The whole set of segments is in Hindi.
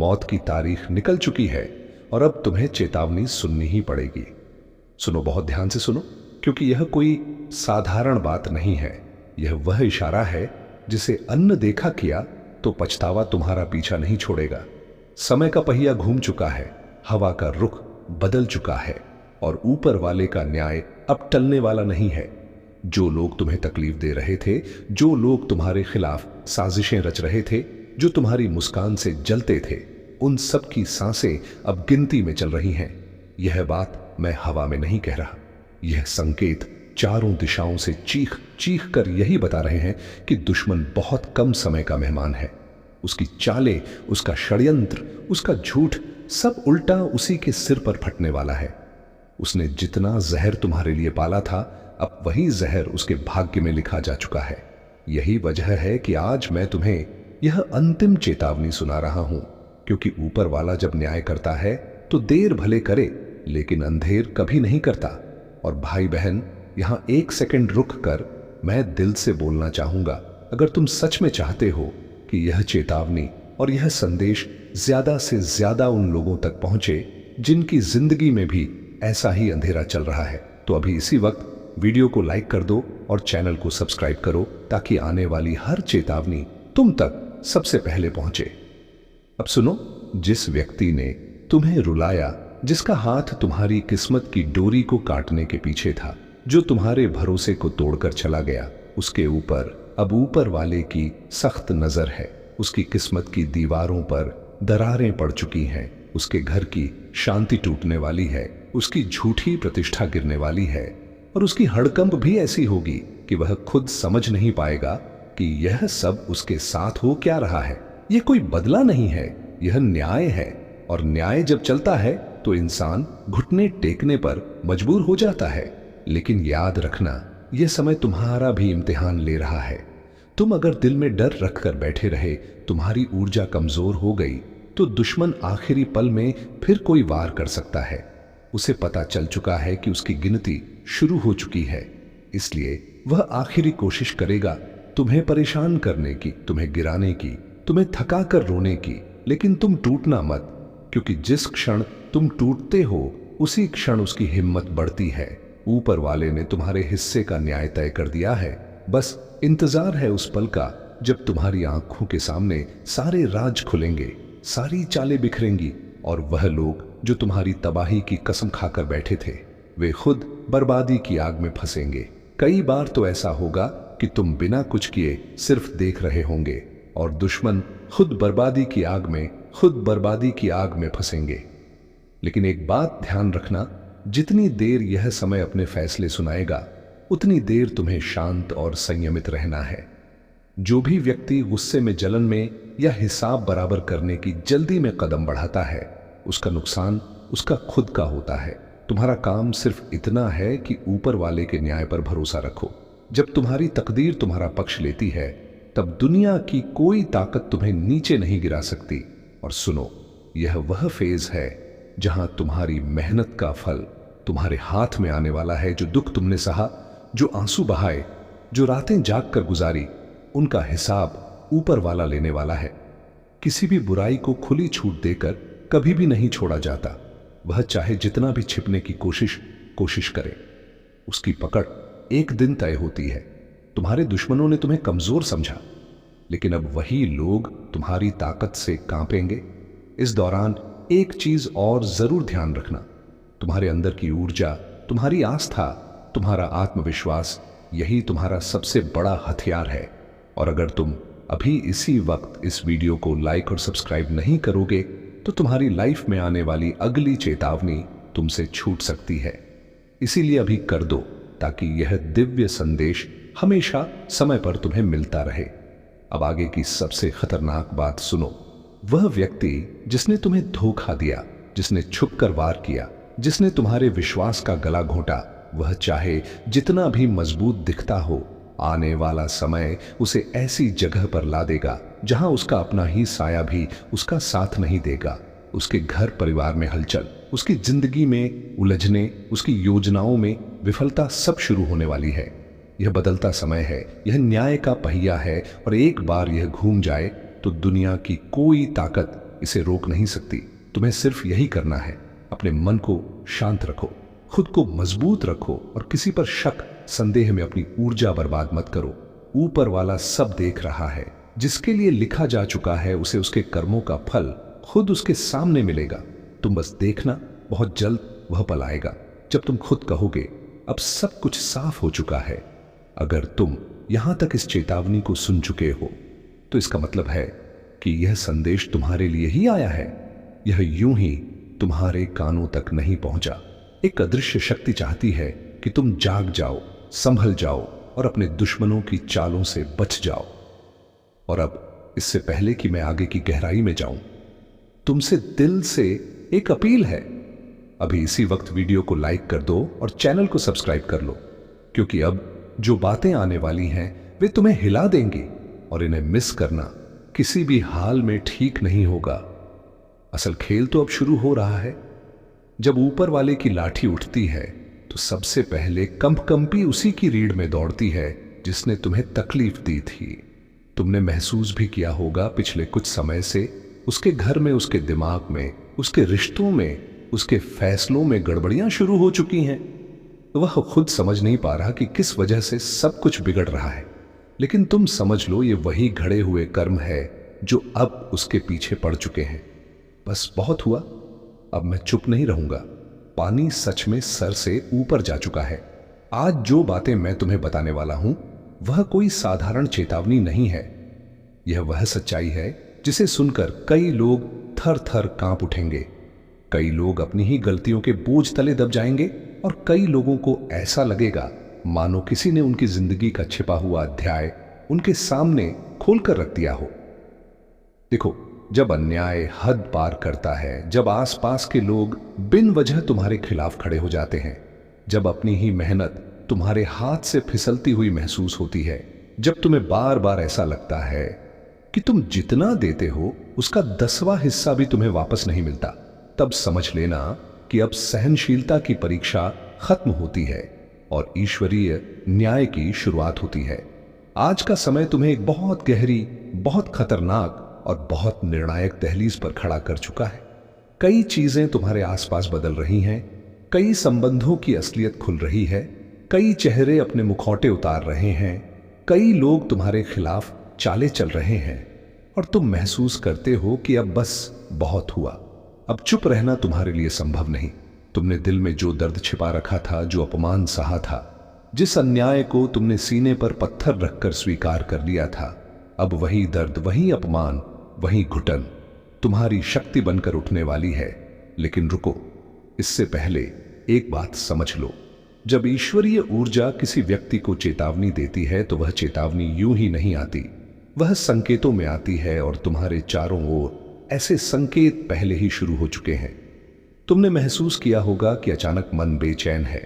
मौत की तारीख निकल चुकी है और अब तुम्हें चेतावनी सुननी ही पड़ेगी। सुनो, बहुत ध्यान से सुनो, क्योंकि यह कोई साधारण बात नहीं है। यह वह इशारा है जिसे अन्न देखा किया तो पछतावा तुम्हारा पीछा नहीं छोड़ेगा। समय का पहिया घूम चुका है, हवा का रुख बदल चुका है और ऊपर वाले का न्याय अब टलने वाला नहीं है। जो लोग तुम्हें तकलीफ दे रहे थे, जो लोग तुम्हारे खिलाफ साजिशें रच रहे थे, जो तुम्हारी मुस्कान से जलते थे, उन सब की सांसें अब गिनती में चल रही हैं। यह बात मैं हवा में नहीं कह रहा। यह संकेत चारों दिशाओं से चीख चीख कर यही बता रहे हैं कि दुश्मन बहुत कम समय का मेहमान है। उसकी चालें, उसका षड्यंत्र, उसका झूठ सब उल्टा उसी के सिर पर फटने वाला है। उसने जितना जहर तुम्हारे लिए पाला था, अब वही जहर उसके भाग्य में लिखा जा चुका है। यही वजह है कि आज मैं तुम्हें यह अंतिम चेतावनी सुना रहा हूं, क्योंकि ऊपर वाला जब न्याय करता है तो देर भले करे, लेकिन अंधेर कभी नहीं करता। और भाई बहन, यहां एक सेकंड रुक कर मैं दिल से बोलना चाहूंगा, अगर तुम सच में चाहते हो कि यह चेतावनी और यह संदेश ज्यादा से ज्यादा उन लोगों तक पहुंचे जिनकी जिंदगी में भी ऐसा ही अंधेरा चल रहा है, तो अभी इसी वक्त वीडियो को लाइक कर दो और चैनल को सब्सक्राइब करो, ताकि आने वाली हर चेतावनी तुम तक सबसे पहले पहुंचे। अब सुनो, जिस व्यक्ति ने तुम्हें रुलाया, जिसका हाथ तुम्हारी किस्मत की डोरी को काटने के पीछे था, जो तुम्हारे भरोसे को तोड़कर चला गया, उसके ऊपर अब ऊपर वाले की सख्त नजर है। उसकी किस्मत की दीवारों पर दरारें पड़ चुकी हैं, उसके घर की शांति टूटने वाली है, उसकी झूठी प्रतिष्ठा गिरने वाली है और उसकी हड़कंप भी ऐसी होगी कि वह खुद समझ नहीं पाएगा कि यह सब उसके साथ हो क्या रहा है। यह कोई बदला नहीं है, यह न्याय है। और न्याय जब चलता है तो इंसान घुटने टेकने पर मजबूर हो जाता है। लेकिन याद रखना, यह समय तुम्हारा भी इम्तिहान ले रहा है। तुम अगर दिल में डर रखकर बैठे रहे, तुम्हारी ऊर्जा कमजोर हो गई, तो दुश्मन आखिरी पल में फिर कोई वार कर सकता है। उसे पता चल चुका है कि उसकी गिनती शुरू हो चुकी है, इसलिए वह आखिरी कोशिश करेगा तुम्हें परेशान करने की, तुम्हें गिराने की, तुम्हें थका कर रोने की। लेकिन तुम टूटना मत, क्योंकि जिस क्षण तुम टूटते हो उसी क्षण उसकी हिम्मत बढ़ती है। ऊपर वाले ने तुम्हारे हिस्से का न्याय तय कर दिया है। बस इंतजार है उस पल का जब तुम्हारी आंखों के सामने सारे राज खुलेंगे, सारी चालें बिखरेंगी और वह लोग जो तुम्हारी तबाही की कसम खाकर बैठे थे, वे खुद बर्बादी की आग में फंसेंगे। कई बार तो ऐसा होगा कि तुम बिना कुछ किए सिर्फ देख रहे होंगे और दुश्मन खुद बर्बादी की आग में फंसेंगे। लेकिन एक बात ध्यान रखना, जितनी देर यह समय अपने फैसले सुनाएगा, उतनी देर तुम्हें शांत और संयमित रहना है। जो भी व्यक्ति गुस्से में, जलन में या हिसाब बराबर करने की जल्दी में कदम बढ़ाता है, उसका नुकसान उसका खुद का होता है। तुम्हारा काम सिर्फ इतना है कि ऊपर वाले के न्याय पर भरोसा रखो। जब तुम्हारी तकदीर तुम्हारा पक्ष लेती है, तब दुनिया की कोई ताकत तुम्हें नीचे नहीं गिरा सकती। और सुनो, यह वह फेज है जहां तुम्हारी मेहनत का फल तुम्हारे हाथ में आने वाला है। जो दुख तुमने सहा, जो आंसू बहाए, जो रातें जाग कर गुजारी, उनका हिसाब ऊपर वाला लेने वाला है। किसी भी बुराई को खुली छूट देकर कभी भी नहीं छोड़ा जाता। वह चाहे जितना भी छिपने की कोशिश करे, उसकी पकड़ एक दिन तय होती है। तुम्हारे दुश्मनों ने तुम्हें कमजोर समझा, लेकिन अब वही लोग तुम्हारी ताकत से कांपेंगे। इस दौरान एक चीज और जरूर ध्यान रखना, तुम्हारे अंदर की ऊर्जा, तुम्हारी आस्था, तुम्हारा आत्मविश्वास, यही तुम्हारा सबसे बड़ा हथियार है। और अगर तुम अभी इसी वक्त इस वीडियो को लाइक और सब्सक्राइब नहीं करोगे, तो तुम्हारी लाइफ में आने वाली अगली चेतावनी तुमसे छूट सकती है। इसीलिए अभी कर दो, ताकि यह दिव्य संदेश हमेशा समय पर तुम्हें मिलता रहे। अब आगे की सबसे खतरनाक बात सुनो। वह व्यक्ति जिसने तुम्हें धोखा दिया, जिसने छुपकर वार किया, जिसने तुम्हारे विश्वास का गला घोंटा, वह चाहे जितना भी मजबूत दिखता हो, आने वाला समय उसे ऐसी जगह पर ला देगा जहां उसका अपना ही साया भी उसका साथ नहीं देगा। उसके घर परिवार में हलचल, उसकी जिंदगी में उलझने, उसकी योजनाओं में विफलता सब शुरू होने वाली है। यह बदलता समय है, यह न्याय का पहिया है और एक बार यह घूम जाए तो दुनिया की कोई ताकत इसे रोक नहीं सकती। तुम्हें सिर्फ यही करना है, अपने मन को शांत रखो, खुद को मजबूत रखो और किसी पर शक संदेह में अपनी ऊर्जा बर्बाद मत करो। ऊपर वाला सब देख रहा है। जिसके लिए लिखा जा चुका है उसे उसके कर्मों का फल खुद उसके सामने मिलेगा। तुम बस देखना, बहुत जल्द वह पल आएगा जब तुम खुद कहोगे अब सब कुछ साफ हो चुका है। अगर तुम यहां तक इस चेतावनी को सुन चुके हो तो इसका मतलब है कि यह संदेश तुम्हारे लिए ही आया है। यह यूं ही तुम्हारे कानों तक नहीं पहुंचा। एक अदृश्य शक्ति चाहती है कि तुम जाग जाओ, संभल जाओ और अपने दुश्मनों की चालों से बच जाओ। और अब इससे पहले कि मैं आगे की गहराई में जाऊं, तुमसे दिल से एक अपील है। अभी इसी वक्त वीडियो को लाइक कर दो और चैनल को सब्सक्राइब कर लो, क्योंकि अब जो बातें आने वाली हैं वे तुम्हें हिला देंगी और इन्हें मिस करना किसी भी हाल में ठीक नहीं होगा। असल खेल तो अब शुरू हो रहा है। जब ऊपर वाले की लाठी उठती है तो सबसे पहले कंपकंपी उसी की रीढ़ में दौड़ती है जिसने तुम्हें तकलीफ दी थी। तुमने महसूस भी किया होगा पिछले कुछ समय से उसके घर में, उसके दिमाग में, उसके रिश्तों में, उसके फैसलों में गड़बड़ियां शुरू हो चुकी हैं। वह खुद समझ नहीं पा रहा कि किस वजह से सब कुछ बिगड़ रहा है, लेकिन तुम समझ लो ये वही घड़े हुए कर्म है जो अब उसके पीछे पड़ चुके हैं। बस बहुत हुआ, अब मैं चुप नहीं रहूंगा। पानी सच में सर से ऊपर जा चुका है। आज जो बातें मैं तुम्हें बताने वाला हूं वह कोई साधारण चेतावनी नहीं है। यह वह सच्चाई है जिसे सुनकर कई लोग थर थर कांप उठेंगे, कई लोग अपनी ही गलतियों के बोझ तले दब जाएंगे और कई लोगों को ऐसा लगेगा मानो किसी ने उनकी जिंदगी का छिपा हुआ अध्याय उनके सामने खोलकर रख दिया हो। देखो, जब अन्याय हद पार करता है, जब आसपास के लोग बिन वजह तुम्हारे खिलाफ खड़े हो जाते हैं, जब अपनी ही मेहनत तुम्हारे हाथ से फिसलती हुई महसूस होती है, जब तुम्हें बार बार ऐसा लगता है कि तुम जितना देते हो उसका 10वां हिस्सा भी तुम्हें वापस नहीं मिलता, तब समझ लेना कि अब सहनशीलता की परीक्षा खत्म होती है और ईश्वरीय न्याय की शुरुआत होती है। आज का समय तुम्हें एक बहुत गहरी, बहुत खतरनाक और बहुत निर्णायक दहलीज पर खड़ा कर चुका है। कई चीजें तुम्हारे आसपास बदल रही हैं, कई संबंधों की असलियत खुल रही है, कई चेहरे अपने मुखौटे उतार रहे हैं, कई लोग तुम्हारे खिलाफ चाले चल रहे हैं और तुम महसूस करते हो कि अब बस बहुत हुआ। अब चुप रहना तुम्हारे लिए संभव नहीं। तुमने दिल में जो दर्द छिपा रखा था, जो अपमान सहा था, जिस अन्याय को तुमने सीने पर पत्थर रखकर स्वीकार कर लिया था, अब वही दर्द, वही अपमान, वही घुटन तुम्हारी शक्ति बनकर उठने वाली है। लेकिन रुको, इससे पहले एक बात समझ लो। जब ईश्वरीय ऊर्जा किसी व्यक्ति को चेतावनी देती है तो वह चेतावनी यूं ही नहीं आती, वह संकेतों में आती है और तुम्हारे चारों ओर ऐसे संकेत पहले ही शुरू हो चुके हैं। तुमने महसूस किया होगा कि अचानक मन बेचैन है,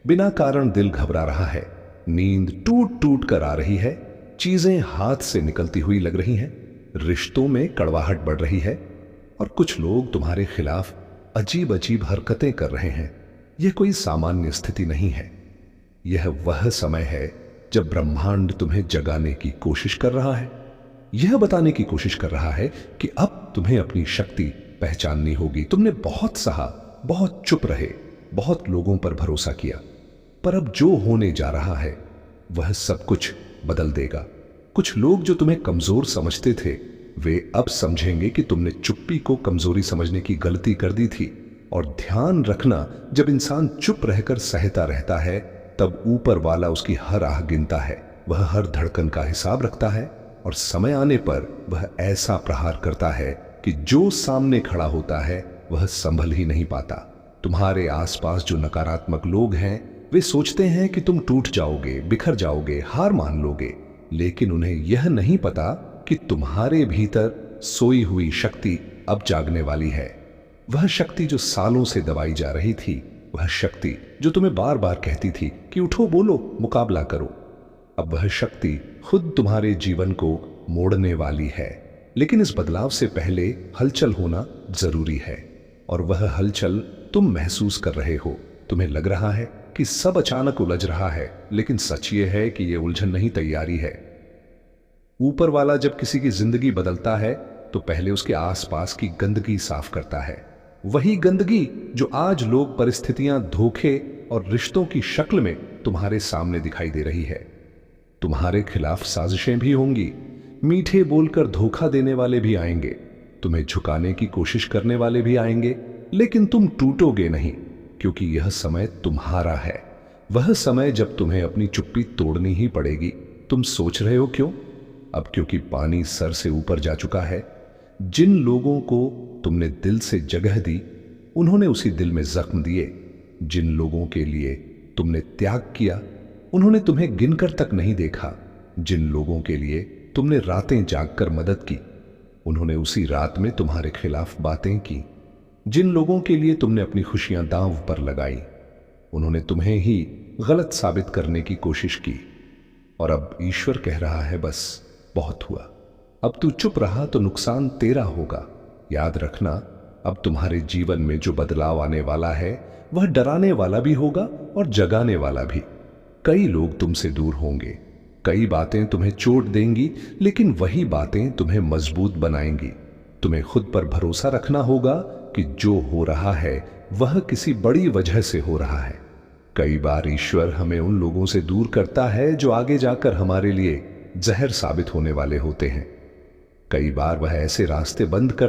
बिना कारण दिल घबरा रहा है, नींद टूट टूट कर आ रही है, चीजें हाथ से निकलती हुई लग रही हैं, रिश्तों में कड़वाहट बढ़ रही है और कुछ लोग तुम्हारे खिलाफ अजीब अजीब हरकतें कर रहे हैं। यह कोई सामान्य स्थिति नहीं है। यह वह समय है जब ब्रह्मांड तुम्हें जगाने की कोशिश कर रहा है, यह बताने की कोशिश कर रहा है कि अब तुम्हें अपनी शक्ति पहचाननी होगी। तुमने बहुत सहा, बहुत चुप रहे, बहुत लोगों पर भरोसा किया, पर अब जो होने जा रहा है वह सब कुछ बदल देगा। कुछ लोग जो तुम्हें कमजोर समझते थे वे अब समझेंगे कि तुमने चुप्पी को कमजोरी समझने की गलती कर दी थी। और ध्यान रखना, जब इंसान चुप रहकर सहता रहता है तब ऊपर वाला उसकी हर आह गिनता है, वह हर धड़कन का हिसाब रखता है और समय आने पर वह ऐसा प्रहार करता है कि जो सामने खड़ा होता है वह संभल ही नहीं पाता। तुम्हारे आसपास जो नकारात्मक लोग हैं वे सोचते हैं कि तुम टूट जाओगे, बिखर जाओगे, हार मान लोगे, लेकिन उन्हें यह नहीं पता कि तुम्हारे भीतर सोई हुई शक्ति अब जागने वाली है। वह शक्ति जो सालों से दबाई जा रही थी, वह शक्ति जो तुम्हें बार बार कहती थी कि उठो, बोलो, मुकाबला करो, अब वह शक्ति खुद तुम्हारे जीवन को मोड़ने वाली है। लेकिन इस बदलाव से पहले हलचल होना जरूरी है और वह हलचल तुम महसूस कर रहे हो। तुम्हें लग रहा है कि सब अचानक उलझ रहा है, लेकिन सच ये है कि यह उलझन नहीं, तैयारी है। ऊपर वाला जब किसी की जिंदगी बदलता है तो पहले उसके आसपास की गंदगी साफ करता है। वही गंदगी जो आज लोग, परिस्थितियां, धोखे और रिश्तों की शक्ल में तुम्हारे सामने दिखाई दे रही है। तुम्हारे खिलाफ साजिशें भी होंगी, मीठे बोलकर धोखा देने वाले भी आएंगे, तुम्हें झुकाने की कोशिश करने वाले भी आएंगे, लेकिन तुम टूटोगे नहीं, क्योंकि यह समय तुम्हारा है। वह समय जब तुम्हें अपनी चुप्पी तोड़नी ही पड़ेगी। तुम सोच रहे हो क्यों? अब क्योंकि पानी सर से ऊपर जा चुका है। जिन लोगों को तुमने दिल से जगह दी, उन्होंने उसी दिल में जख्म दिए। जिन लोगों के लिए तुमने त्याग किया, उन्होंने तुम्हें गिनकर तक नहीं देखा। जिन लोगों के लिए तुमने रातें जागकर मदद की, उन्होंने उसी रात में तुम्हारे खिलाफ बातें की। जिन लोगों के लिए तुमने अपनी खुशियां दांव पर लगाई, उन्होंने तुम्हें ही गलत साबित करने की कोशिश की। और अब ईश्वर कह रहा है, बस बहुत हुआ। अब तू चुप रहा तो नुकसान तेरा होगा। याद रखना, अब तुम्हारे जीवन में जो बदलाव आने वाला है, वह डराने वाला भी होगा और जगाने वाला भी। कई लोग तुमसे दूर होंगे, कई बातें तुम्हें चोट देंगी, लेकिन वही बातें तुम्हें मजबूत बनाएंगी। तुम्हें खुद पर भरोसा रखना होगा कि जो हो रहा है वह किसी बड़ी वजह से हो रहा है। कई बार ईश्वर हमें उन लोगों से दूर करता है जो आगे जाकर हमारे लिए जहर साबित होने वाले होते हैं। कई बार वह ऐसे रास्ते बंद कर